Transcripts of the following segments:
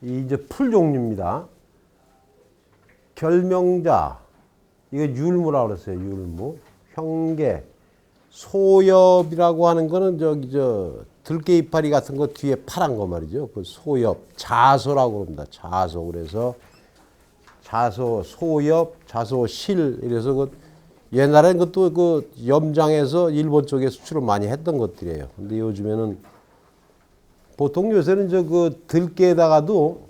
이 이제 풀 종류입니다. 결명자, 이거 율무라고 그랬어요. 율무. 형계, 소엽이라고 하는 거는 들깨 이파리 같은 거 뒤에 파란 거 말이죠. 그 소엽, 자소라고 합니다. 자소. 그래서 자소, 소엽, 자소, 실. 이래서 그 옛날엔 그것도 그 염장에서 일본 쪽에 수출을 많이 했던 것들이에요. 근데 요즘에는 보통 요새는 그 들깨에다가도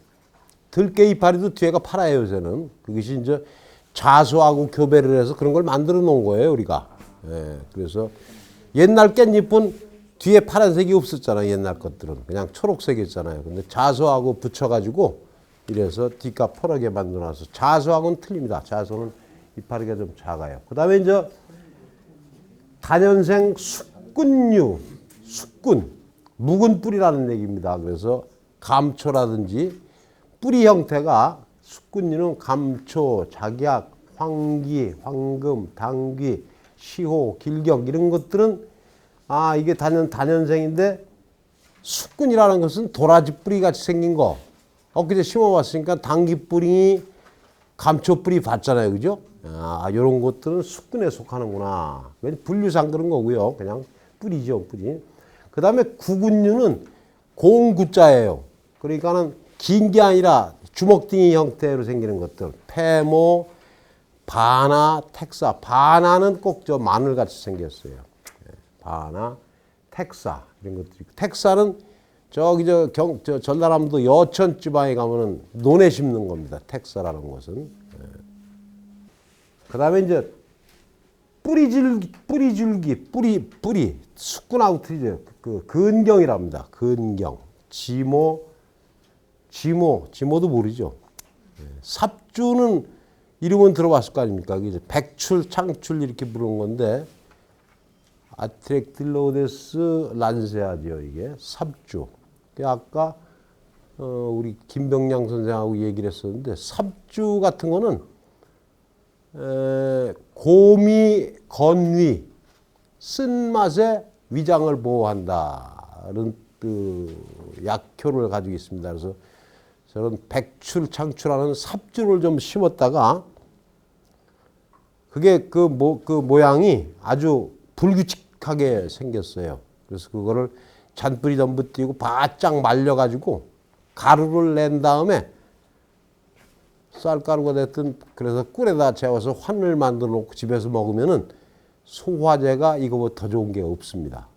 들깨 이파리도 뒤에가 파라요. 요새는 그것이 이제 자소하고 교배를 해서 그런 걸 만들어 놓은 거예요, 우리가. 예, 그래서 옛날 깻잎은 뒤에 파란색이 없었잖아요. 옛날 것들은 그냥 초록색이었잖아요. 근데 자소하고 붙여가지고 이래서 뒷가 퍼르게 만들어놔서 자소하고는 틀립니다. 자소는 이파리가 좀 작아요. 그 다음에 이제 단연생 숙군류, 숙군, 묵은 뿌리라는 얘기입니다. 그래서 감초라든지 뿌리 형태가 숙군류는 감초, 작약, 황기, 황금, 당귀, 시호, 길경 이런 것들은 이게 단연생인데 숙군이라는 것은 도라지 뿌리 같이 생긴 거. 엊그제 심어봤으니까 당귀 뿌리, 감초 뿌리 봤잖아요. 그죠? 이런 것들은 숙군에 속하는구나. 분류상 그런 거고요. 그냥 뿌리죠, 뿌리. 그 다음에 구군류는 공구자예요. 그러니까는 긴 게 아니라 주먹등이 형태로 생기는 것들. 패모, 바나, 택사. 바나는 꼭 마늘같이 생겼어요. 바나, 택사 이런 것들이. 택사는 전라남도 여천 지방에 가면은 논에 심는 겁니다. 택사라는 것은. 그 다음에 이제 뿌리줄기, 뿌리, 숙군하고 틀리죠. 그 근경이랍니다. 근경, 지모도 모르죠. 삽주는 이름은 들어봤을 거 아닙니까? 이제 백출, 창출 이렇게 부르는 건데 아트렉틸로데스 란세아죠. 이게 삽주. 아까 우리 김병량 선생하고 얘기를 했었는데 삽주 같은 거는 고미, 건위, 쓴맛의 위장을 보호한다는 그 약효를 가지고 있습니다. 그래서 저런 백출, 창출하는 삽주를 좀 심었다가 그게 그 모양이 아주 불규칙하게 생겼어요. 그래서 그거를 잔뿌리 전부 띄고 바짝 말려가지고 가루를 낸 다음에 쌀가루가 됐든 그래서 꿀에다 재워서 환을 만들어 놓고 집에서 먹으면은 소화제가 이거보다 더 좋은 게 없습니다.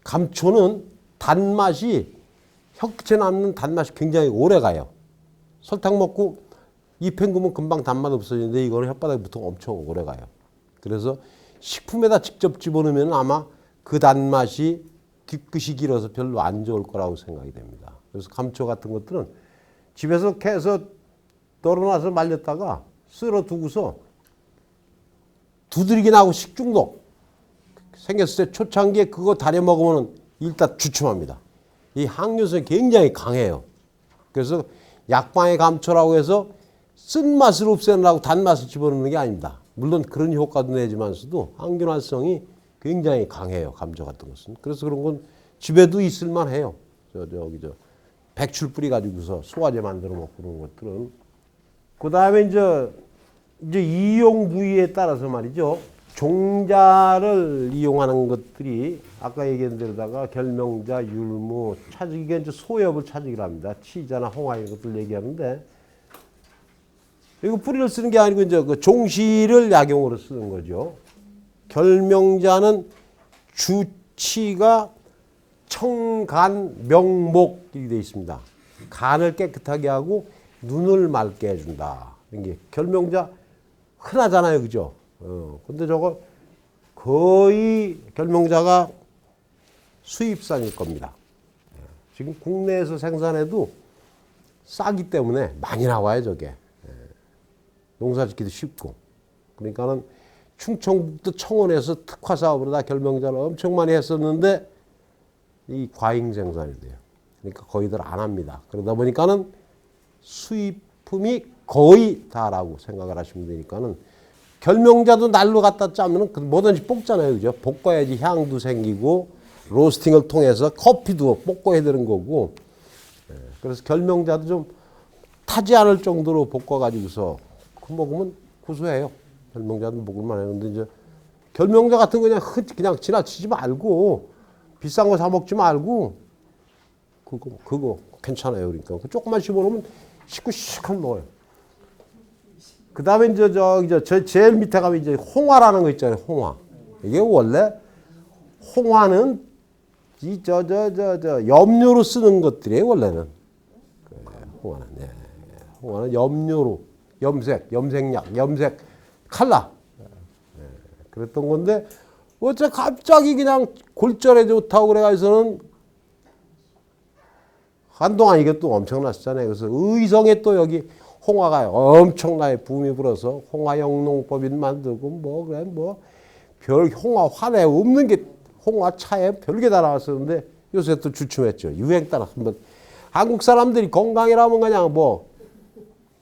감초는 단맛이 혀끝에 남는 단맛이 굉장히 오래 가요. 설탕 먹고 잎 헹구면 금방 단맛 없어지는데 이거는 혓바닥에 붙으면 엄청 오래 가요. 그래서 식품에다 직접 집어넣으면 아마 그 단맛이 뒤끝이 길어서 별로 안 좋을 거라고 생각이 됩니다. 그래서 감초 같은 것들은 집에서 캐서 널어놔서 말렸다가 쓸어 두고서 두드리기 나고 식중독 생겼을 때 초창기에 그거 다려 먹으면 일단 주춤합니다. 이 항균성이 굉장히 강해요. 그래서 약방의 감초라고 해서 쓴맛을 없애려고 단맛을 집어넣는 게 아닙니다. 물론 그런 효과도 내지만서도 항균활성이 굉장히 강해요. 감초 같은 것은. 그래서 그런 건 집에도 있을만 해요. 백출 뿌리 가지고서 소화제 만들어 먹고 그런 것들은. 그 다음에 이제 이용 부위에 따라서 말이죠. 종자를 이용하는 것들이 아까 얘기한 대로다가 결명자, 율무, 차지기가 이제 소엽을 차지기를 합니다. 치자나 홍화 이런 것들 얘기하는데 이거 뿌리를 쓰는 게 아니고 이제 그 종시를 약용으로 쓰는 거죠. 결명자는 주치가 청간, 명목이 되어 있습니다. 간을 깨끗하게 하고 눈을 맑게 해준다. 이게 결명자 흔하잖아요, 그죠? 근데 저거 거의 결명자가 수입산일 겁니다. 지금 국내에서 생산해도 싸기 때문에 많이 나와요, 저게. 농사짓기도 쉽고. 그러니까는 충청북도 청원에서 특화 사업으로 다 결명자를 엄청 많이 했었는데 이 과잉 생산이 돼요. 그러니까 거의들 안 합니다. 그러다 보니까는 수입품이 거의 다라고 생각을 하시면 되니까는 결명자도 날로 갖다 짜면은 뭐든지 볶잖아요. 그죠? 볶아야지 향도 생기고 로스팅을 통해서 커피도 볶아야 되는 거고 그래서 결명자도 좀 타지 않을 정도로 볶아가지고서 그 먹으면 고소해요. 결명자도 먹을만 해요. 근데 이제 결명자 같은 거 그냥 지나치지 말고 비싼 거 사 먹지 말고 그거 괜찮아요. 그러니까 조금만 씹어놓으면 시큼시큼 먹어요. 그 다음에 이제 저 제일 밑에 가면 이제 홍화라는 거 있잖아요. 홍화. 이게 원래 홍화는 이 염료로 쓰는 것들이에요. 원래는 홍화는 홍화는 염료로 염색약, 염색 칼라 그랬던 건데 어째 갑자기 그냥 골절에 좋다고 그래가지고서는 한동안 이게 또 엄청났잖아요. 그래서 의성에 또 여기 홍화가 엄청나게 붐이 불어서 홍화영농법인 만들고 별 홍화 화내 없는 게 홍화 차에 별게 다 나왔었는데 요새 또 주춤했죠. 유행 따라 한번 한국 사람들이 건강이라면 그냥 또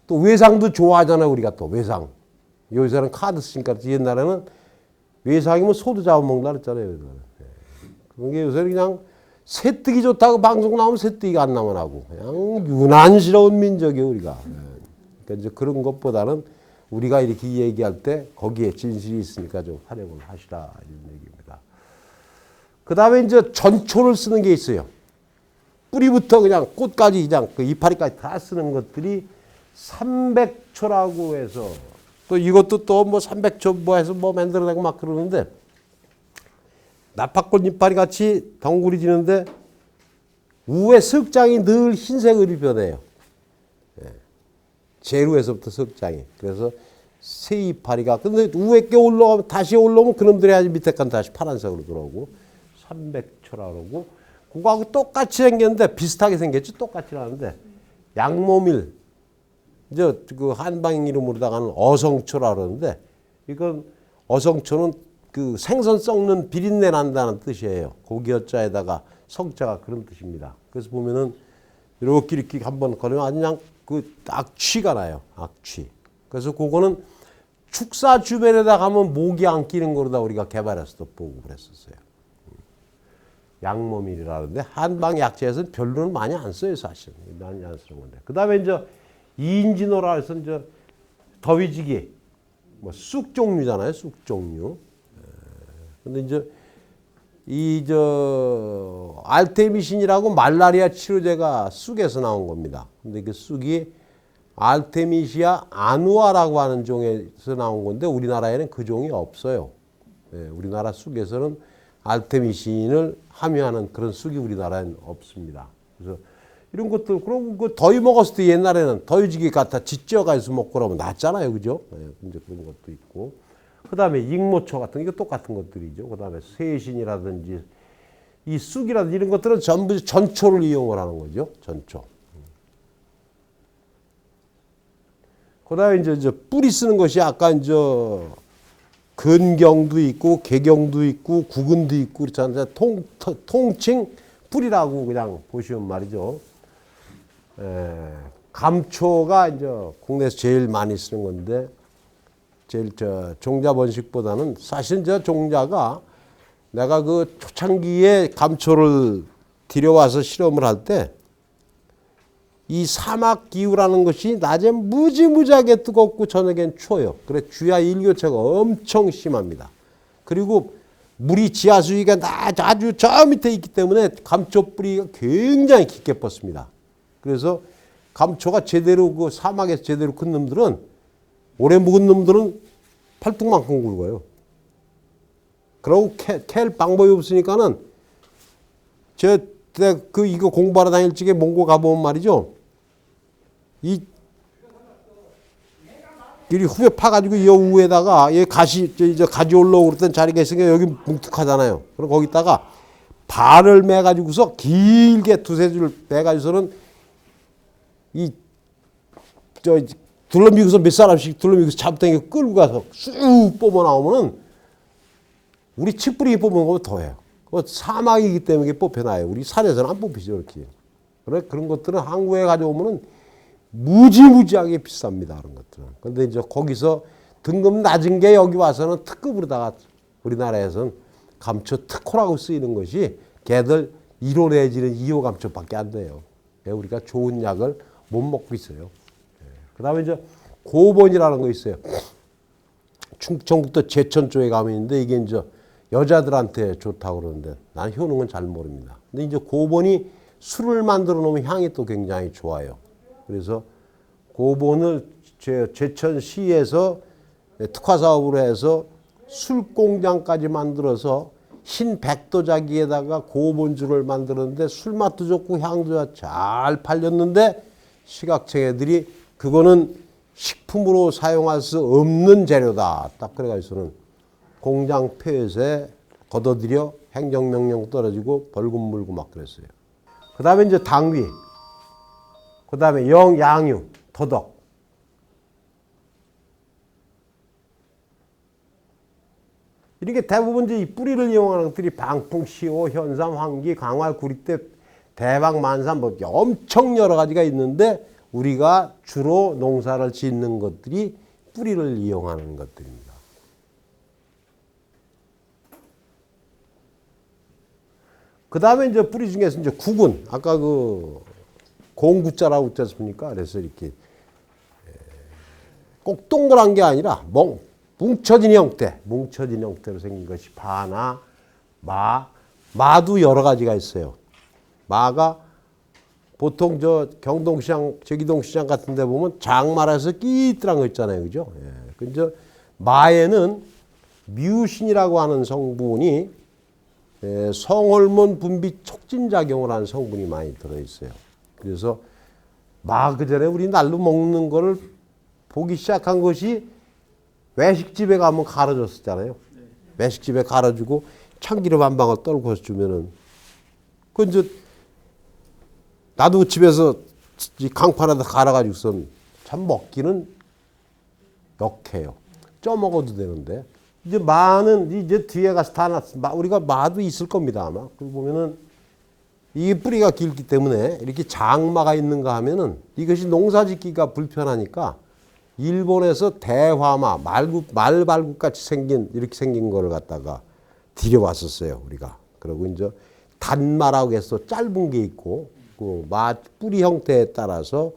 외상도 좋아하잖아요. 우리가 또 외상. 요새는 카드 쓰니까 옛날에는 외상이면 소도 잡아먹는다 그랬잖아요. 그런 게 요새 그냥 새뜨기 좋다고 방송 나오면 새뜨기가 안 나만 하고 그냥 유난스러운 민족이에요. 우리가. 그러니까 이제 그런 것보다는 우리가 이렇게 얘기할 때 거기에 진실이 있으니까 좀 활용을 하시라 이런 얘기입니다. 그 다음에 이제 전초를 쓰는 게 있어요. 뿌리부터 그냥 꽃까지 그냥 그 이파리까지 다 쓰는 것들이 300초라고 해서 또 이것도 또 300초 해서 만들어내고 막 그러는데 나파꽃 이파리 같이 덩구리지는데 우에 석장이 늘 흰색으로 변해요. 제일 위에서부터 석장이. 그래서 새 이파리가 근데 우에 게 올라가면 다시 올라오면 그놈들이 아주 밑에 건 다시 파란색으로 들어오고 300초라고 그러고 그거하고 똑같이 생겼는데 비슷하게 생겼죠. 똑같이 하는데 양모밀 이제 그 한방 이름으로다가는 어성초라 그러는데 이건 어성초는 그 생선 썩는 비린내 난다는 뜻이에요. 고기어자에다가 성자가 그런 뜻입니다. 그래서 보면은 이렇게 한번 걸으면 아주 그냥 그 악취가 나요. 악취. 그래서 그거는 축사 주변에다 가면 모기 안 끼는 거로다 우리가 개발해서 보고 그랬었어요. 양모밀이라는데 한방 약재에서는 별로는 많이 안 써요. 사실. 많이 안 쓰는 건데. 그 다음에 이제 이인지노라 해서 이제 더위지기 쑥 종류잖아요. 쑥 종류. 근데 이제 알테미신이라고 말라리아 치료제가 쑥에서 나온 겁니다. 근데 그 쑥이 알테미시아 아누아라고 하는 종에서 나온 건데 우리나라에는 그 종이 없어요. 우리나라 쑥에서는 알테미신을 함유하는 그런 쑥이 우리나라에는 없습니다. 그래서 이런 것들 그럼 그 더위 먹었을 때 옛날에는 더위지기 갖다 지쪄가지고 먹고 그러면 낫잖아요, 그죠? 이제 그런 것도 있고. 그다음에 익모초 같은 게 똑같은 것들이죠. 그다음에 세신이라든지 이 쑥이라든지 이런 것들은 전부 전초를 이용을 하는 거죠. 전초. 그다음에 이제 뿌리 쓰는 것이 아까 이제 근경도 있고 개경도 있고 구근도 있고 그렇잖아요. 통칭 뿌리라고 그냥 보시면 말이죠. 감초가 이제 국내에서 제일 많이 쓰는 건데. 제일 종자 번식보다는 사실 종자가 내가 그 초창기에 감초를 들여와서 실험을 할 때 이 사막 기후라는 것이 낮에 무지무지하게 뜨겁고 저녁엔 추워요. 그래 주야 일교차가 엄청 심합니다. 그리고 물이 지하 수위가 아주 저 밑에 있기 때문에 감초 뿌리가 굉장히 깊게 뻗습니다. 그래서 감초가 제대로 그 사막에서 제대로 큰 놈들은 오래 묵은 놈들은 팔뚝만큼 굵어요. 그러고 캘 방법이 없으니까는 이거 공부하러 다닐 적에 몽고 가보면 말이죠. 이리 후벼 파가지고 이 위에다가 얘 가지 올라오고 그랬던 자리가 있으니까 여기 뭉툭하잖아요. 그럼 거기다가 발을 매가지고서 길게 두세 줄 매가지고서는 둘러미고서 몇 사람씩 둘러미고서 잡다니까 끌고 가서 쑥 뽑아 나오면은 우리 칡뿌리 뽑는 것보다 더해요. 사막이기 때문에 뽑혀나요. 우리 산에서는 안 뽑히죠, 이렇게. 그런 것들은 한국에 가져오면은 무지무지하게 비쌉니다. 그런 것들은. 그런데 이제 거기서 등급 낮은 게 여기 와서는 특급으로다가 우리나라에서는 감초 특호라고 쓰이는 것이 걔들 1호 내지는 2호 감초밖에 안 돼요. 우리가 좋은 약을 못 먹고 있어요. 그다음에 이제 고본이라는 거 있어요. 충청북도 제천 쪽에 가면 있는데 이게 이제 여자들한테 좋다고 그러는데 난 효능은 잘 모릅니다. 근데 이제 고본이 술을 만들어 놓으면 향이 또 굉장히 좋아요. 그래서 고본을 제천시에서 특화 사업으로 해서 술 공장까지 만들어서 흰 백도자기에다가 고본주를 만들었는데 술맛도 좋고 향도 잘 팔렸는데 시각청에들이 그거는 식품으로 사용할 수 없는 재료다. 딱 그래가지고는 공장 폐쇄 걷어들여 행정명령 떨어지고 벌금 물고 막 그랬어요. 그 다음에 이제 당귀, 그 다음에 양유, 더덕. 이렇게 대부분 이제 이 뿌리를 이용하는 것들이 방풍, 시오, 현삼, 황기, 강활, 구리대, 대박, 만삼 뭐 엄청 여러 가지가 있는데 우리가 주로 농사를 짓는 것들이 뿌리를 이용하는 것들입니다. 그 다음에 이제 뿌리 중에서 이제 구근, 아까 그 공구자라고 했지 않습니까? 그래서 이렇게 꼭 동그란 게 아니라 뭉쳐진 형태로 생긴 것이 파나, 마도 여러 가지가 있어요. 마가 보통 저 경동시장, 제기동시장 같은 데 보면 장마라서 끼ጥ한 거 있잖아요. 그죠? 예. 근데 마에는 뮤신이라고 하는 성분이 성호르몬 분비 촉진작용을 하는 성분이 많이 들어있어요. 그래서 마 그전에 우리 날로 먹는 거를 보기 시작한 것이 외식집에 가면 갈아줬었잖아요. 외식집에 갈아주고 참기름 한 방울 떨궈 주면은 그 이제 나도 집에서 이 강판에다 갈아가지고선 참 먹기는 역해요. 쪄 먹어도 되는데 이제 마는 이제 뒤에 가서 다 났어. 우리가 마도 있을 겁니다 아마. 그리고 보면은 이 뿌리가 길기 때문에 이렇게 장마가 있는가 하면은 이것이 농사짓기가 불편하니까 일본에서 대화마, 말발굽 같이 생긴 이렇게 생긴 거를 갖다가 들여왔었어요 우리가. 그리고 이제 단마라고 해서 짧은 게 있고 그 마 뿌리 형태에 따라서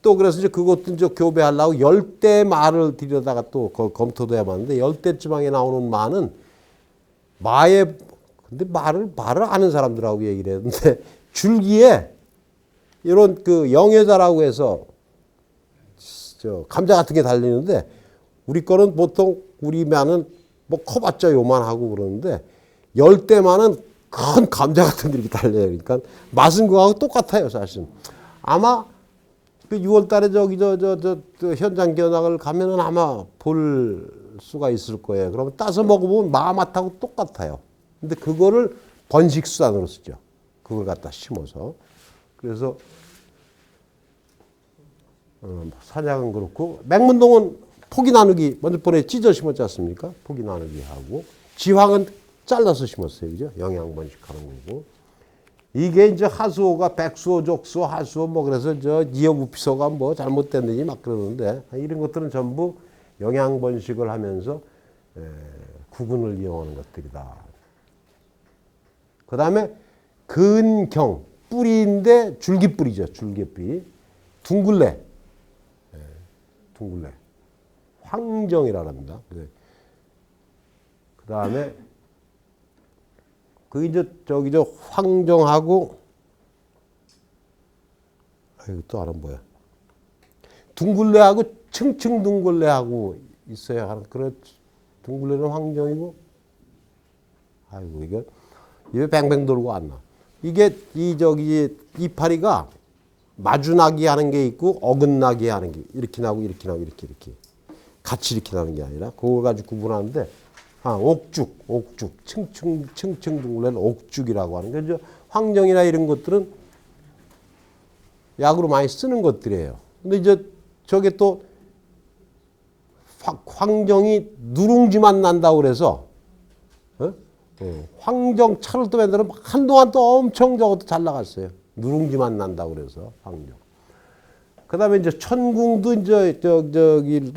또 그래서 이제 그것도 이제 교배하려고 열대 마를 들여다가 또 검토도 해봤는데 열대 지방에 나오는 마는 마의 근데 말을 아는 사람들하고 얘기를 했는데 줄기에 이런 그 영여자라고 해서 저 감자 같은 게 달리는데 우리 거는 보통 우리 마는 뭐 커봤자 요만하고 그러는데 열대마는 큰 감자 같은 게 이렇게 달려요. 그러니까 맛은 그거하고 똑같아요, 사실. 아마 그 6월달에 저기 저 현장 견학을 가면은 아마 볼 수가 있을 거예요. 그러면 따서 먹어보면 마 맛하고 똑같아요. 근데 그거를 번식수단으로 쓰죠. 그걸 갖다 심어서. 그래서 사냥은 그렇고 맹문동은 포기 나누기 먼저 번에 찢어 심었지 않습니까? 포기 나누기 하고 지황은 잘라서 심었어요. 그죠? 영양 번식하는 거고. 이게 이제 하수호가 백수호, 족수호, 하수호 뭐 그래서 저 니어부피소가 뭐 잘못됐는지 막 그러는데 이런 것들은 전부 영양 번식을 하면서 구근을 이용하는 것들이다. 그 다음에 근경, 뿌리인데 줄기뿌리죠. 줄기뿌리. 둥글레. 둥글레. 황정이라고 합니다. 그 다음에 그 이제 저기 저 황정하고 이거 또 하나 뭐야? 둥글레하고 층층둥글레하고 있어요. 그래 둥글레는 황정이고 아이고 이게 입에 뱅뱅 돌고 안 나. 이게 이 저기 이파리가 마주나기 하는 게 있고 어긋나기 하는 게 이렇게 나고 이렇게 나고 이렇게 같이 이렇게 나는 게 아니라 그걸 가지고 구분하는데 옥죽, 층층둥글레는 옥죽이라고 하는 게 이제 황정이나 이런 것들은 약으로 많이 쓰는 것들이에요. 근데 이제 저게 또 황정이 누룽지만 난다고 그래서 황정 차를 또 만들면 한동안 또 엄청 저것도 잘 나갔어요. 누룽지만 난다고 그래서 황정. 그다음에 이제 천궁도 이제 저기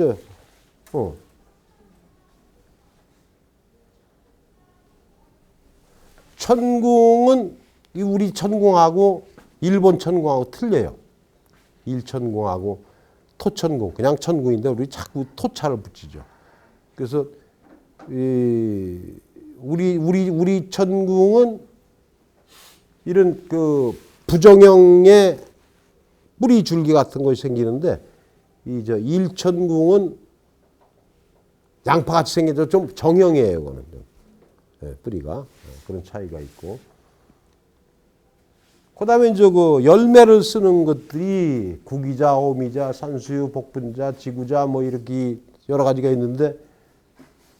천궁은 우리 천궁하고 일본 천궁하고 틀려요. 일천궁하고 토천궁, 그냥 천궁인데 우리 자꾸 토차를 붙이죠. 그래서 우리 천궁은 이런 그 부정형의 뿌리 줄기 같은 것이 생기는데 이 저 일천궁은 양파같이 생겨서 좀 정형이에요. 그거는 네, 뿌리가 그런 차이가 있고. 그다음에 이제 그 열매를 쓰는 것들이 구기자, 오미자, 산수유, 복분자, 지구자 뭐 이렇게 여러 가지가 있는데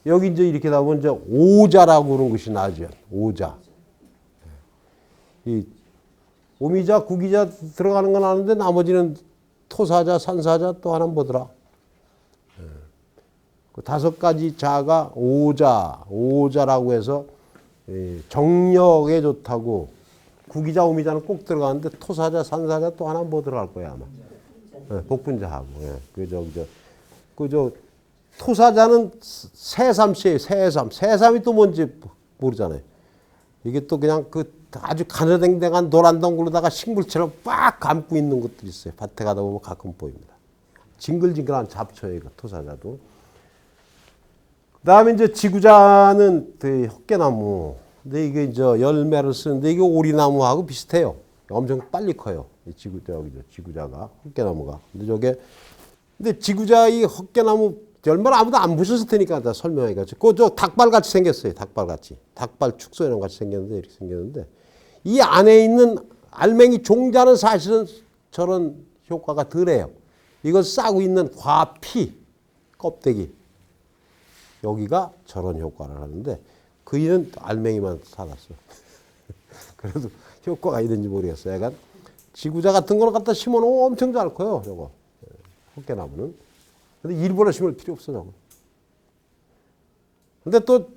여기 이제 이렇게 나오면 이제 오자라고 그런 것이 나죠. 오자. 이 오미자, 구기자 들어가는 건 아는데 나머지는 토사자, 산사자 또 하나 뭐더라. 그 5가지 자가 오자라고 해서 정력에 좋다고 구기자, 오미자는 꼭 들어가는데 토사자, 산사자 또 하나 뭐 들어갈 거야 아마. 복분자하고. 토사자는 새삼씨예요. 새삼이 또 뭔지 모르잖아요. 이게 또 그냥 그 아주 가느댕댕한 노란 덩굴로다가 식물처럼 빡 감고 있는 것들이 있어요. 밭에 가다 보면 가끔 보입니다. 징글징글한 잡초예요. 토사자도. 그 다음에 이제 지구자는 그 헛개나무. 근데 이게 이제 열매를 쓰는데 이게 오리나무하고 비슷해요. 엄청 빨리 커요. 이 지구자가, 헛개나무가. 근데 지구자 이 헛개나무 열매를 아무도 안 부셨을 테니까 다 설명해가지고. 그저 닭발같이 생겼어요. 닭발같이. 닭발 축소 이런 같이 생겼는데 이렇게 생겼는데 이 안에 있는 알맹이 종자는 사실은 저런 효과가 덜해요. 이걸 싸고 있는 과피, 껍데기. 여기가 저런 효과를 하는데 그이는 알맹이만 살았어. 그래도 효과가 있는지 모르겠어요. 약간 지구자 같은 거를 갖다 심어놓으면 엄청 잘 커요. 저거. 헛개나무는. 근데 일부러 심을 필요 없어. 저거. 근데 또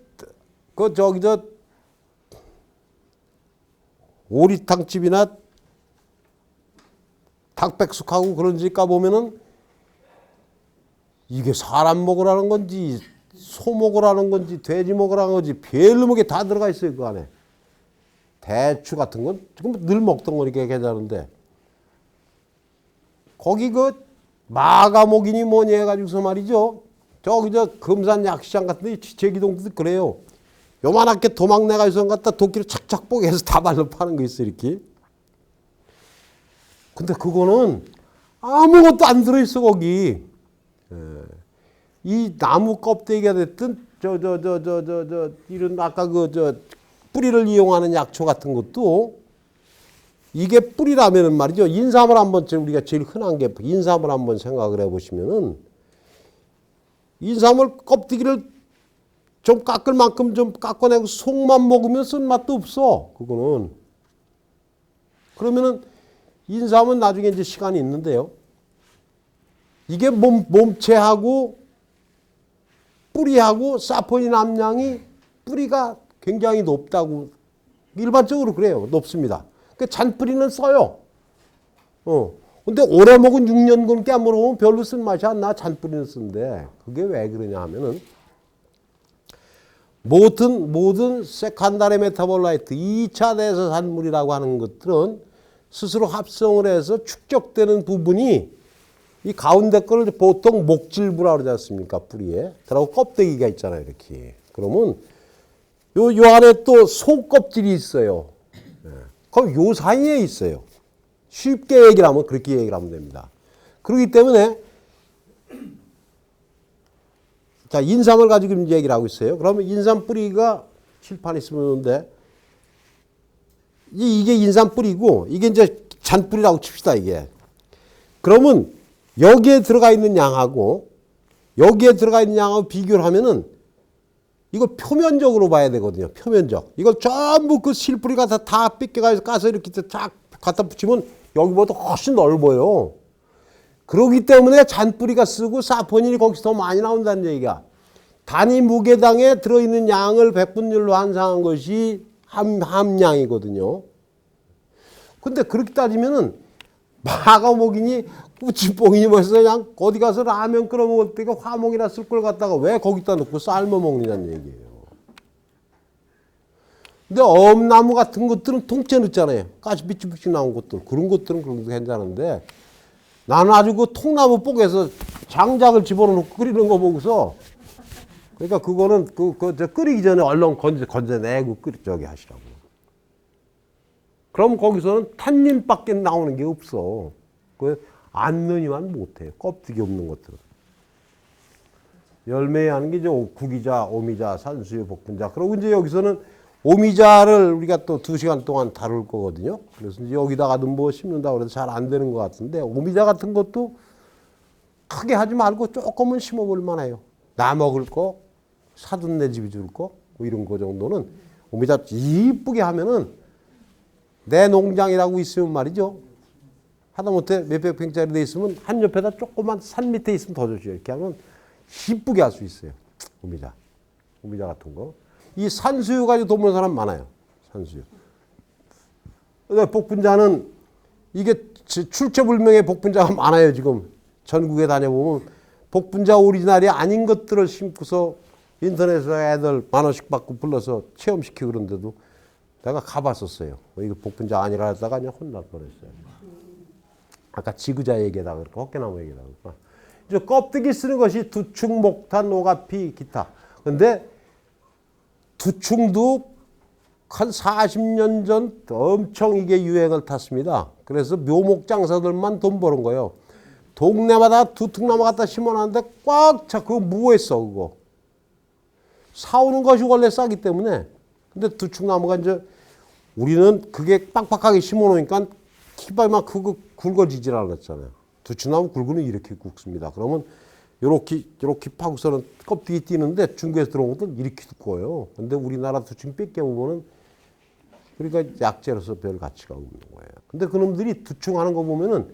오리탕집이나 닭백숙하고 그런 집 가보면은 이게 사람 먹으라는 건지 소 먹으라는 건지 돼지 먹으라는 건지 별르목에 다 들어가 있어요. 그 안에. 대추 같은 건 지금 늘 먹던 거니까 괜찮은데 거기 그 마가목이니 뭐니 해가지고서 말이죠. 저기 금산 약시장 같은 데 제기동도 그래요. 요만하게 도망내가 있어 갖다 도끼를 착착 뽀개서 다 발로 파는 거 있어 이렇게. 근데 그거는 아무것도 안 들어있어 거기. 이 나무 껍데기가 됐든 이런 아까 뿌리를 이용하는 약초 같은 것도 이게 뿌리라면은 말이죠. 인삼을 한번 우리가 제일 흔한 게 인삼을 한번 생각을 해보시면은 인삼을 껍데기를 좀 깎을 만큼 좀 깎아내고 속만 먹으면 쓴맛도 없어. 그거는. 그러면은 인삼은 나중에 이제 시간이 있는데요. 이게 몸체하고 뿌리하고 사포닌 함량이 뿌리가 굉장히 높다고 일반적으로 그래요. 높습니다. 그 잔뿌리는 써요. 근데 오래 먹은 6년 넘게 안 먹으면 별로 쓴 맛이 안 나. 잔뿌리는 쓴데 그게 왜 그러냐 하면은 모든 세컨다리 메타볼라이트 2차 대사산물이라고 하는 것들은 스스로 합성을 해서 축적되는 부분이 이 가운데 거를 보통 목질부라고 그러지 않습니까? 뿌리에. 그러고 껍데기가 있잖아요. 이렇게. 그러면 요 안에 또 속껍질이 있어요. 그럼 요 사이에 있어요. 쉽게 얘기를 하면 그렇게 얘기를 하면 됩니다. 그렇기 때문에 자, 인삼을 가지고 이제 얘기를 하고 있어요. 그러면 인삼 뿌리가 칠판 있으면 되는데 이게 인삼 뿌리고 이게 이제 잔뿌리라고 칩시다, 이게. 그러면 여기에 들어가 있는 양하고 여기에 들어가 있는 양하고 비교를 하면은 이걸 표면적으로 봐야 되거든요. 표면적. 이걸 전부 그 실뿌리가 다 삐껴가지고 까서 이렇게 쫙 갖다 붙이면 여기보다 훨씬 넓어요. 그렇기 때문에 잔뿌리가 쓰고 사포닌이 거기서 더 많이 나온다는 얘기가. 단위 무게당에 들어있는 양을 백분율로 환산한 것이 함량이거든요. 근데 그렇게 따지면은 마가목이니 꾸치뽕이니 뭐해서 그냥 어디 가서 라면 끓여 먹을 때 화목이나 쓸 걸 갖다가 왜 거기다 넣고 삶아 먹느냐는 얘기예요. 근데 엄나무 같은 것들은 통째 넣잖아요. 가시 삐쭉삐쭉 나온 것들. 그런 것들은 그래도 괜찮은데 나는 아주 그 통나무 뽀개서 장작을 집어넣고 끓이는 거 보고서 그러니까 그거는 저 끓이기 전에 얼른 건져내고 저기 하시라고. 그럼 거기서는 탄닌밖에 나오는 게 없어. 안 넣으면 못해요. 껍데기 없는 것들은. 열매에 하는 게 이제 구기자, 오미자, 산수유, 복분자. 그리고 이제 여기서는 오미자를 우리가 또 2시간 동안 다룰 거거든요. 그래서 이제 여기다가도 뭐 심는다고 해서 잘 안 되는 것 같은데 오미자 같은 것도 크게 하지 말고 조금은 심어볼 만해요. 나 먹을 거, 사돈 내 집이 줄 거, 뭐 이런 거 정도는 오미자 이쁘게 하면은 내 농장이라고 있으면 말이죠. 하다못해 몇백 평짜리 돼 있으면 한 옆에다 조그만 산 밑에 있으면 더 좋죠. 이렇게 하면 이쁘게 할 수 있어요. 오미자 같은 거. 이 산수유 가지고 돈 버는 사람 많아요. 산수유. 근데 복분자는 이게 출처불명의 복분자가 많아요. 지금 전국에 다녀보면 복분자 오리지널이 아닌 것들을 심고서 인터넷에서 애들 10,000원씩 받고 불러서 체험시키고 그런데도 내가 가봤었어요. 이거 복분자 아니라 했다가 그냥 혼날 뻔했어요. 아까 지구자 얘기에다가 그렇고 헛개나무 얘기에다가 그렇고. 이제 껍데기 쓰는 것이 두충, 목탄, 오가피, 기타. 근데 두충도 한 40년 전 엄청 이게 유행을 탔습니다. 그래서 묘목 장사들만 돈 버는 거예요. 동네마다 두통나무 갖다 심어놨는데 꽉 차. 그거 뭐했어 그거. 사오는 것이 원래 싸기 때문에. 근데 두충나무가 이제 우리는 그게 빡빡하게 심어놓으니까 키바이 막 그거 굵어지질 않았잖아요. 두충나무 굵으면 이렇게 굵습니다. 그러면 요렇게 파고서는 껍데기 띄는데 중국에서 들어온 것도 이렇게 두꺼워요. 근데 우리나라 두충 뺏겨 보면은 그러니까 약재로서 별 가치가 없는 거예요. 근데 그놈들이 두충 하는 거 보면은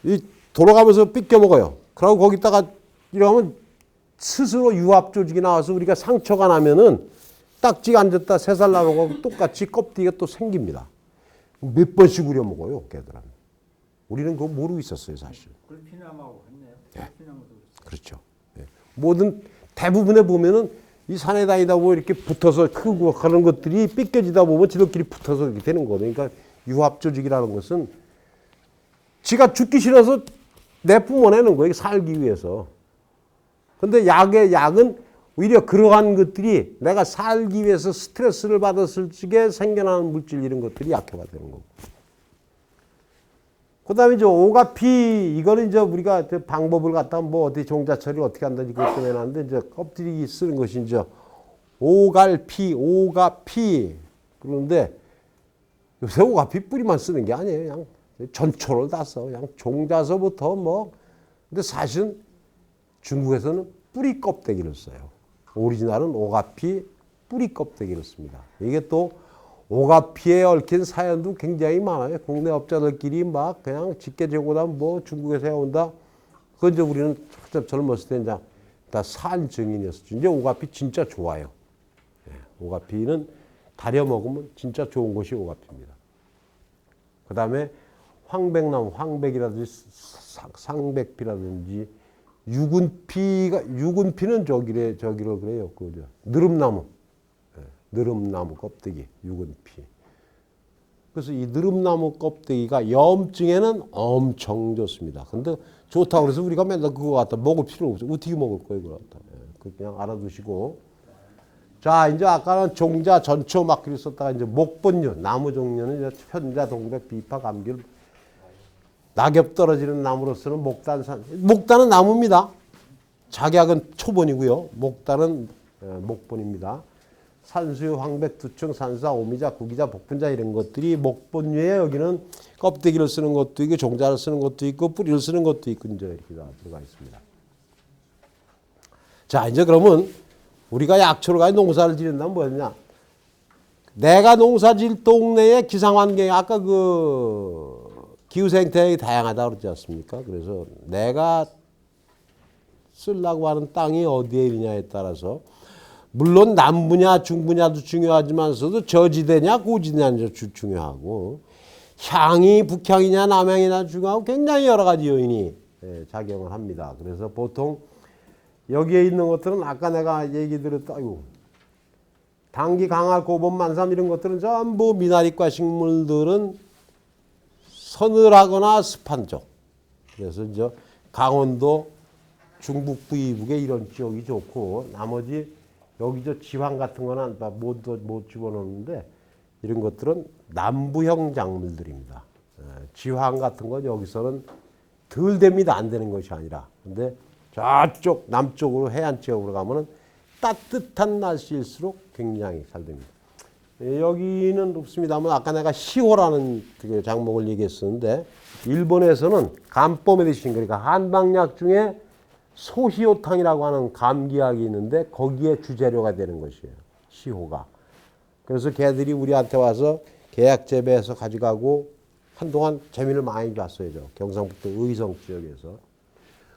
이 돌아가면서 뺏겨 먹어요. 그러고 거기다가 이러면 스스로 유압 조직이 나와서 우리가 상처가 나면은 딱지가 앉았다 새살 나고 똑같이 껍데기가 또 생깁니다. 몇 번씩 우려 먹어요, 걔들은. 우리는 그거 모르고 있었어요, 사실. 글피나무하고 같네요. 글피나무도 그렇죠. 예. 모든 대부분에 보면은 이 산에 다니다 보면 이렇게 붙어서 크고 그런 것들이 삐껴지다 보면 지들끼리 붙어서 이렇게 되는 거거든요. 그러니까 유압 조직이라는 것은 지가 죽기 싫어서 내뿜어내는 거예요. 살기 위해서. 근데 약은 오히려 그러한 것들이 내가 살기 위해서 스트레스를 받았을 적에 생겨나는 물질 이런 것들이 약효가 되는 거고. 그 다음에 이제 오가피, 이거는 이제 우리가 방법을 갖다가 뭐 어디 종자 처리를 어떻게 한다 이것 때문에 하는데 이제 껍데기 쓰는 것이 이제 오가피. 그런데 요새 오가피 뿌리만 쓰는 게 아니에요. 그냥 전초를 다 써. 그냥 종자서부터 뭐. 근데 사실은 중국에서는 뿌리 껍데기를 써요. 오리지널은 오가피 뿌리 껍데기를 씁니다. 이게 또 오가피에 얽힌 사연도 굉장히 많아요. 국내 업자들끼리 막 그냥 직계 재고다 뭐 중국에서 해온다. 그건 이제 우리는 한참 젊었을 때 이제 다 산 증인이었었죠. 이제 오가피 진짜 좋아요. 오가피는 다려 먹으면 진짜 좋은 것이 오가피입니다. 그 다음에 황백나무, 황백이라든지 상백피라든지 유근피는 저기를 그래요. 그죠. 느릅나무. 느릅나무 껍데기, 유근피. 그래서 이 느릅나무 껍데기가 염증에는 엄청 좋습니다. 근데 좋다고 그래서 우리가 맨날 그거 갖다 먹을 필요 없어요. 어떻게 먹을 거예요, 그거 갖다. 그냥 알아두시고. 자, 이제 아까는 종자, 전초 막 그랬었다가 이제 목본류, 나무 종류는 이제 현자, 동백, 비파, 감귤. 낙엽 떨어지는 나무로서는 목단은 나무입니다. 작약은 초본이고요. 목단은 목본입니다. 산수유, 황백, 두충, 산사, 오미자, 구기자, 복분자 이런 것들이 목본류에 여기는 껍데기를 쓰는 것도 있고 종자를 쓰는 것도 있고 뿌리를 쓰는 것도 있고 이제 이렇게 다 들어가 있습니다. 자, 이제 그러면 우리가 약초를 가지고 농사를 지른다면 뭐였냐? 내가 농사질 동네의 기상환경이 아까 그 기후생태가 다양하다고 그러지 않습니까? 그래서 내가 쓰려고 하는 땅이 어디에 있느냐에 따라서 물론 남부냐 중부냐도 중요하지만서도 저지대냐 고지대냐도 중요하고 향이 북향이냐 남향이냐 중요하고 굉장히 여러 가지 요인이 작용을 합니다. 그래서 보통 여기에 있는 것들은 아까 내가 얘기 드렸다. 아이고, 당기, 강화, 고본, 만삼 이런 것들은 전부 미나리과 식물들은 서늘하거나 습한 쪽. 그래서 이제 강원도 중북부 이북에 이런 지역이 좋고 나머지 여기 저 지황 같은 거는 못 집어넣는데 이런 것들은 남부형 작물들입니다. 지황 같은 건 여기서는 덜 됩니다. 안 되는 것이 아니라. 근데 저쪽 남쪽으로 해안 지역으로 가면은 따뜻한 날씨일수록 굉장히 잘 됩니다. 여기는 없습니다만 아까 내가 시호라는 그 작목을 얘기했었는데 일본에서는 간포 메디신 그러니까 한방약 중에 소시호탕이라고 하는 감기약이 있는데 거기에 주재료가 되는 것이에요. 시호가. 그래서 걔들이 우리한테 와서 계약 재배해서 가져가고 한동안 재미를 많이 봤어요. 경상북도 의성 지역에서.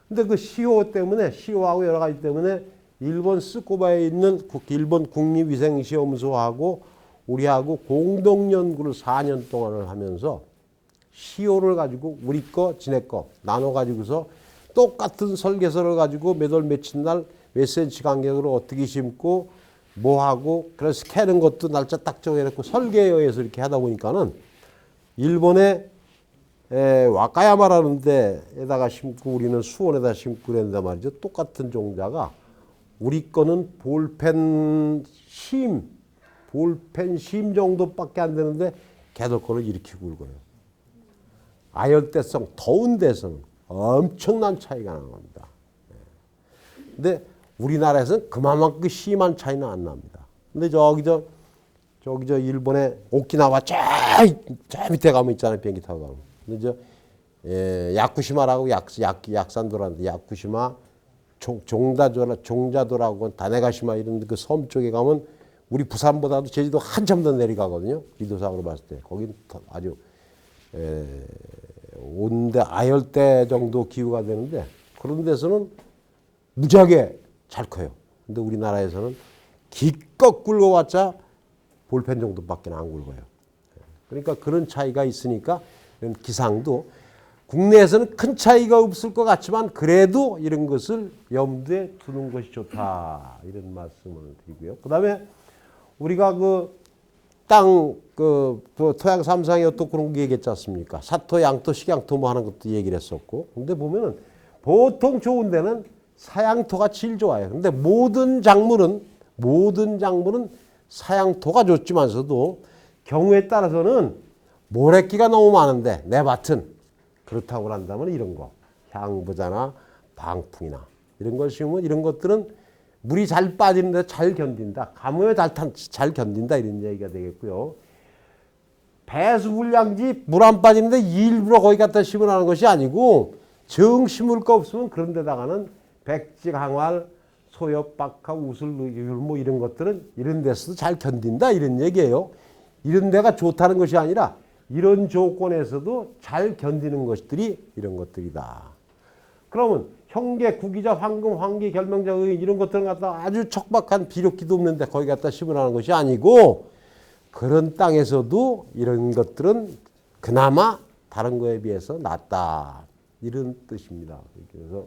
근데 그 시호 때문에 시호하고 여러 가지 때문에 일본 스코바에 있는 일본 국립위생시험소하고 우리하고 공동연구를 4년 동안을 하면서 시호를 가지고 우리 거 지네 거 나눠 가지고서 똑같은 설계서를 가지고 몇 월 며칠 날 몇 센치 간격으로 어떻게 심고 뭐 하고 그래서 캐는 것도 날짜 딱 정해놓고 설계에 의해서 이렇게 하다 보니까는 일본의 와카야마라는 데에다가 심고 우리는 수원에다 심고 그랬단 말이죠. 똑같은 종자가 우리 거는 볼펜 심 정도밖에 안 되는데 걔들 거는 이렇게 굵어요. 아열대성 더운 데서는 엄청난 차이가 나는 겁니다. 근데 우리나라에서는 그만큼 심한 차이는 안 납니다. 근데 저기 저 일본의 오키나와 저 밑에 가면 있잖아요. 비행기 타고 가면. 근데 야쿠시마라고 약산도라는데 야쿠시마 종자도라고 다네가시마 이런 그 섬 쪽에 가면 우리 부산보다도 제주도 한참 더 내려가거든요. 기도상으로 봤을 때. 거긴 아주 온대 아열대 정도 기후가 되는데 그런 데서는 무지하게 잘 커요. 근데 우리나라에서는 기껏 굵어봤자 볼펜 정도밖에 안 굵어요. 그러니까 그런 차이가 있으니까 이런 기상도 국내에서는 큰 차이가 없을 것 같지만 그래도 이런 것을 염두에 두는 것이 좋다. 이런 말씀을 드리고요. 그 다음에 우리가 토양 삼상이 어떻고 그런 거 얘기했지 않습니까? 사토, 양토, 식양토 뭐 하는 것도 얘기를 했었고. 근데 보면은 보통 좋은 데는 사양토가 제일 좋아요. 근데 모든 작물은 사양토가 좋지만서도 경우에 따라서는 모래끼가 너무 많은데 내 밭은 그렇다고 한다면 이런 거 향부자나 방풍이나 이런 걸 심으면 이런 것들은 물이 잘 빠지는데 잘 견딘다. 가뭄에 잘 견딘다 이런 얘기가 되겠고요. 배수불량지 물 안 빠지는데 일부러 거기 갖다 심으라는 것이 아니고 정 심을 거 없으면 그런 데다가는 백지, 항활, 소엽, 박하, 우슬, 뭐 이런 것들은 이런 데서도 잘 견딘다 이런 얘기예요. 이런 데가 좋다는 것이 아니라 이런 조건에서도 잘 견디는 것들이 이런 것들이다. 그러면 형계, 구기자, 황금, 황기, 결명자, 의인 이런 것들은 갖다 아주 척박한 비료기도 없는데 거기 갖다 심으라는 것이 아니고 그런 땅에서도 이런 것들은 그나마 다른 거에 비해서 낫다. 이런 뜻입니다. 그래서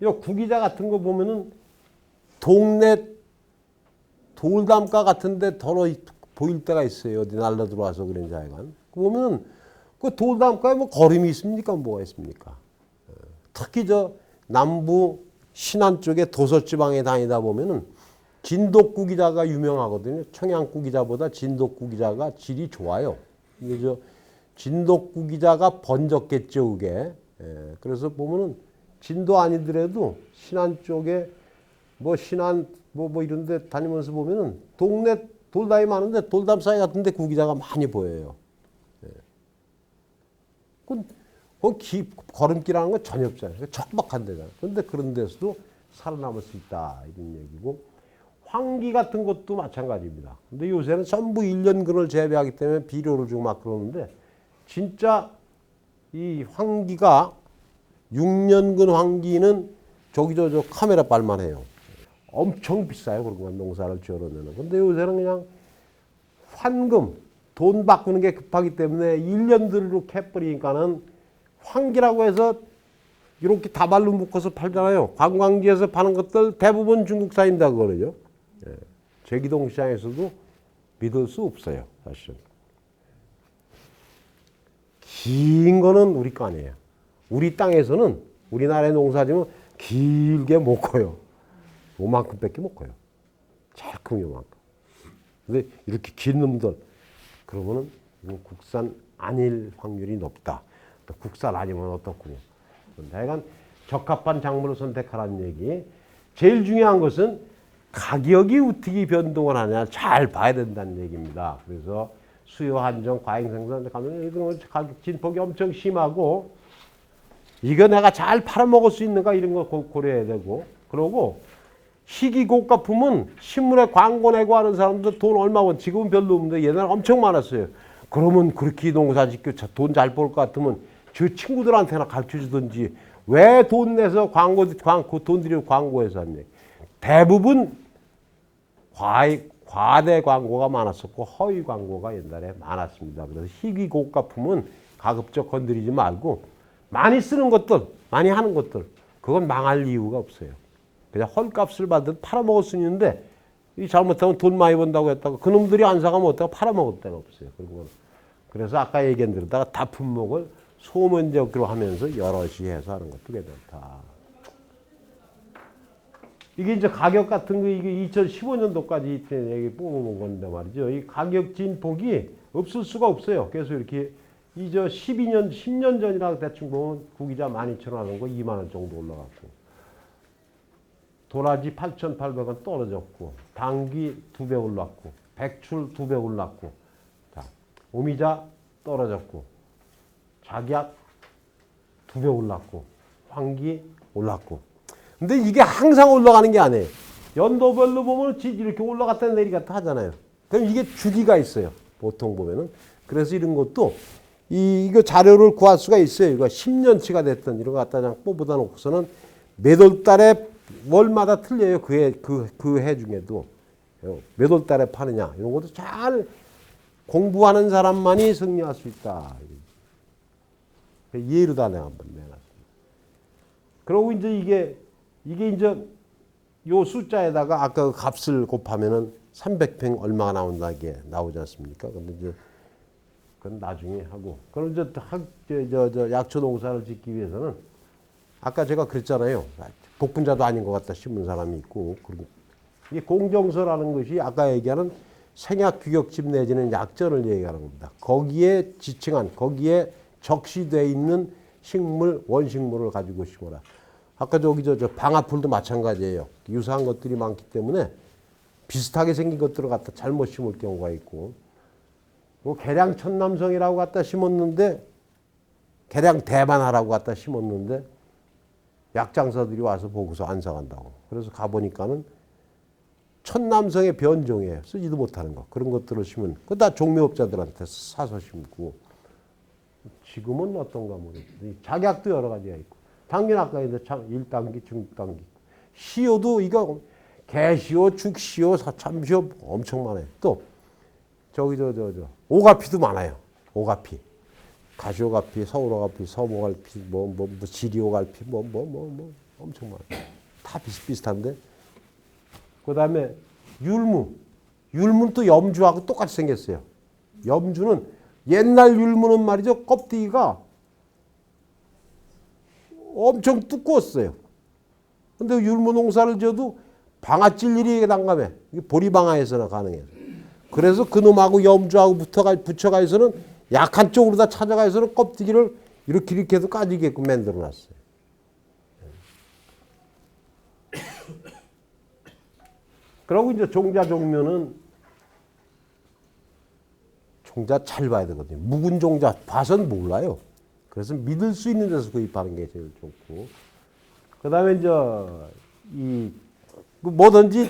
이 구기자 같은 거 보면은 동네 돌담가 같은데 더러 보일 때가 있어요. 어디 날려 들어와서 그런 자간. 보면은 그 돌담가에 뭐 거름이 있습니까? 뭐가 있습니까? 특히 저 남부 신안 쪽에 도서지방에 다니다 보면은 진돗구기자가 유명하거든요. 청양구기자보다 진돗구기자가 질이 좋아요. 이게 저 진돗구기자가 번졌겠죠, 그게. 그래서 보면은 진도 아니더라도 신안 쪽에 뭐 신안 뭐 이런 데 다니면서 보면은 동네 돌담이 많은데 돌담 사이 같은데 구기자가 많이 보여요. 걸음길이라는 건 전혀 없잖아요. 척박한 데잖아요. 그런데 그런 데서도 살아남을 수 있다. 이런 얘기고. 황기 같은 것도 마찬가지입니다. 근데 요새는 전부 1년근을 재배하기 때문에 비료를 주고 막 그러는데 진짜 이 황기가 6년근 황기는 저 카메라 빨만 해요. 엄청 비싸요. 그런 건 농사를 지어놓으면. 근데 요새는 그냥 환금, 돈 바꾸는 게 급하기 때문에 1년들로 캐버리니까는 황기라고 해서 이렇게 다발로 묶어서 팔잖아요. 관광지에서 파는 것들 대부분 중국산인다 그러죠. 제기동 시장에서도 믿을 수 없어요, 사실은. 긴 거는 우리 거 아니에요. 우리 땅에서는 우리나라의 농사지면 길게 못 커요. 요만큼밖에 못 커요. 잘 크면 요만큼. 근데 이렇게 긴 놈들 그러면은 이건 국산 아닐 확률이 높다. 또 국산 아니면 어떻군요. 하여간 적합한 작물을 선택하라는 얘기. 제일 중요한 것은 가격이 어떻게 변동을 하냐 잘 봐야 된다는 얘기입니다. 그래서 수요 한정, 과잉 생산 가면 이런 가격 진폭이 엄청 심하고 이거 내가 잘 팔아먹을 수 있는가 이런 거 고려해야 되고 그러고 시기 고가품은 신문에 광고 내고 하는 사람들 돈 얼마 번 지금은 별로 없는데 옛날에 엄청 많았어요. 그러면 그렇게 농사 짓고 돈 잘 벌 것 같으면 저 친구들한테나 가르쳐 주든지 왜 돈 내서 돈 들이고 광고해서 하냐. 대부분 과대 광고가 많았었고 허위 광고가 옛날에 많았습니다. 그래서 희귀 고가품은 가급적 건드리지 말고 많이 쓰는 것들, 많이 하는 것들 그건 망할 이유가 없어요. 그냥 헐값을 받은 팔아먹을 수 있는데 이 잘못하면 돈 많이 번다고 했다가 그놈들이 안 사가면 어디다가 팔아먹을 데가 없어요. 그래서 아까 얘기한 대로다가 다 품목을 소면적으로 하면서 여럿이 해서 하는 것도 괜찮다. 이게 이제 가격 같은 거 이게 2015년도까지 얘기 뽑아놓은 건데 말이죠. 이 가격 진폭이 없을 수가 없어요. 그래서 이렇게 이제 12년, 10년 전이라고 대충 보면 구기자 12,000원 하는 거 2만 원 정도 올라갔고 도라지 8,800원 떨어졌고 당귀 2배 올랐고 백출 2배 올랐고 자, 오미자 떨어졌고 작약 2배 올랐고 황기 올랐고 근데 이게 항상 올라가는 게 아니에요. 연도별로 보면 이렇게 올라갔다 내리갔다 하잖아요. 그럼 이게 주기가 있어요. 보통 보면은. 그래서 이런 것도 이거 자료를 구할 수가 있어요. 이거 10년치가 됐든 이런 거 갖다 그냥 뽑아다 놓고서는 몇 월 달에 월마다 틀려요. 그 해 중에도. 몇 월 달에 파느냐. 이런 것도 잘 공부하는 사람만이 승리할 수 있다. 예로 다 내가 한번 내놨습니다. 그리고 이제 이게 이제 요 숫자에다가 아까 그 값을 곱하면은 300평 얼마가 나온다 이게 나오지 않습니까? 근데 이제 그건 나중에 하고. 그럼 이제 약초 농사를 짓기 위해서는 아까 제가 그랬잖아요. 복분자도 아닌 것 같다 싶은 사람이 있고. 이 공정서라는 것이 아까 얘기하는 생약 규격집 내지는 약전을 얘기하는 겁니다. 거기에 지칭한 거기에 적시되어 있는 식물 원식물을 가지고 심어라. 아까 저 방아풀도 마찬가지예요. 유사한 것들이 많기 때문에 비슷하게 생긴 것들을 갖다 잘못 심을 경우가 있고 뭐 계량 천남성이라고 갖다 심었는데 계량 대반하라고 갖다 심었는데 약장사들이 와서 보고서 안 사간다고. 그래서 가보니까는 천남성의 변종이에요. 쓰지도 못하는 거. 그런 것들을 심은 그거 다 종묘업자들한테 사서 심고 지금은 어떤가 모르겠어요. 작약도 여러 가지가 있고 당연 아까 이제 1단기, 중단기, 시효도 이거 개시효, 죽시효, 참시효 엄청 많아요. 또 저기 오가피도 많아요. 오가피, 가시오가피, 서울오가피, 서모갈피, 지리오갈피, 엄청 많아요. 다 비슷비슷한데. 그다음에 율무는 또 염주하고 똑같이 생겼어요. 염주는 옛날 율무는 말이죠. 껍데기가 엄청 두꺼웠어요. 근데 율무 농사를 지어도 방아 찔 일이 난감해. 이게 보리방아에서나 가능해요. 그래서 그놈하고 염주하고 붙여가 해서는 약한 쪽으로 다 찾아가서는 껍데기를 이렇게 해서 까지게끔 만들어 놨어요. 그리고 이제 종자종묘는 종자 잘 봐야 되거든요. 묵은 종자 봐선 몰라요. 그래서 믿을 수 있는 데서 구입하는 게 제일 좋고. 그 다음에 이제 뭐든지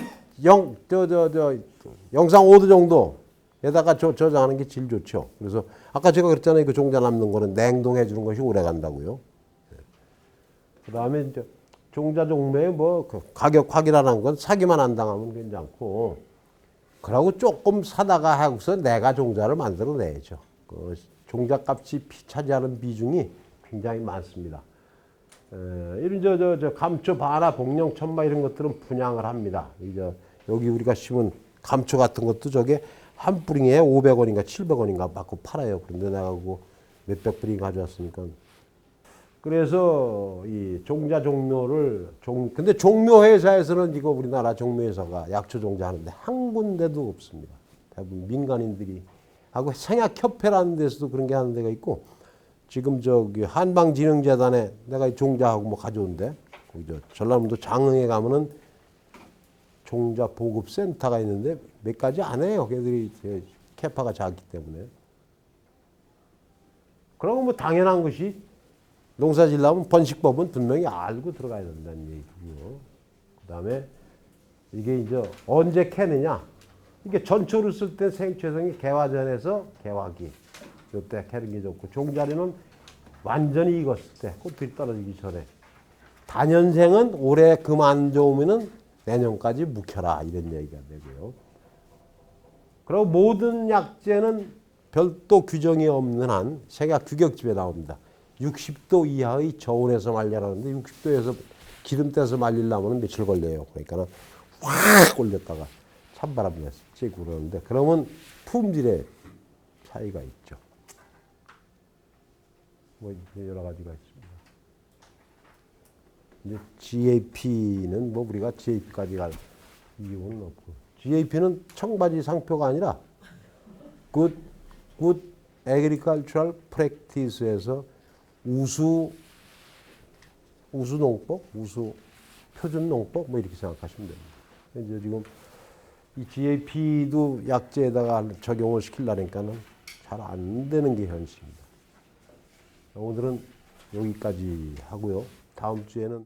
영상 5도 정도에다가 저장하는 게 제일 좋죠. 그래서 아까 제가 그랬잖아요. 그 종자 남는 거는 냉동해 주는 것이 오래 간다고요. 그 다음에 이제 종자 종묘에 그 가격 확인하는 건 사기만 안 당하면 괜찮고. 그러고 조금 사다가 하고서 내가 종자를 만들어내야죠. 그 종자값이 차지하는 비중이 굉장히 많습니다. 이런 감초, 바라, 복령, 천마 이런 것들은 분양을 합니다. 이제 여기 우리가 심은 감초 같은 것도 저게 한 뿌링에 500원인가 700원인가 받고 팔아요. 그런데 내가 그거 몇백 뿌링 가져왔으니까. 그래서 이 종자 종묘를 근데 종묘 회사에서는 이거 우리나라 종묘 회사가 약초 종자 하는데 한 군데도 없습니다. 대부분 민간인들이 하고 생약협회라는 데서도 그런 게 하는 데가 있고 지금 저기 한방진흥재단에 내가 이 종자하고 뭐 가져온데 거기 저 전라남도 장흥에 가면은 종자 보급센터가 있는데 몇 가지 안 해요. 걔들이 캐파가 작기 때문에. 그러고 뭐 당연한 것이 농사 지려면 번식법은 분명히 알고 들어가야 된다는 얘기고요. 그다음에 이게 이제 언제 캐느냐? 이게 전초를 쓸 때 생초성이 개화전에서 개화기 이때 캐는 게 좋고 종자리는 완전히 익었을 때 꽃들이 떨어지기 전에 단연생은 올해 그만 좋으면은 내년까지 묵혀라 이런 얘기가 되고요. 그리고 모든 약재는 별도 규정이 없는 한 색약 규격집에 나옵니다. 60도 이하의 저온에서 말리라는데 60도에서 기름 떼서 말리려면 며칠 걸려요. 그러니까 확 올렸다가 찬바람에 찌고 그러는데 그러면 품질에 차이가 있죠. 뭐 여러 가지가 있습니다. 이제 GAP는 뭐 우리가 GAP까지 갈 이유는 없고 GAP는 청바지 상표가 아니라 Good Agricultural Practice에서 우수 농법, 우수 표준 농법 뭐 이렇게 생각하시면 됩니다. 이제 지금 이 GAP도 약재에다가 적용을 시키려니까는 잘 안 되는 게 현실입니다. 오늘은 여기까지 하고요. 다음 주에는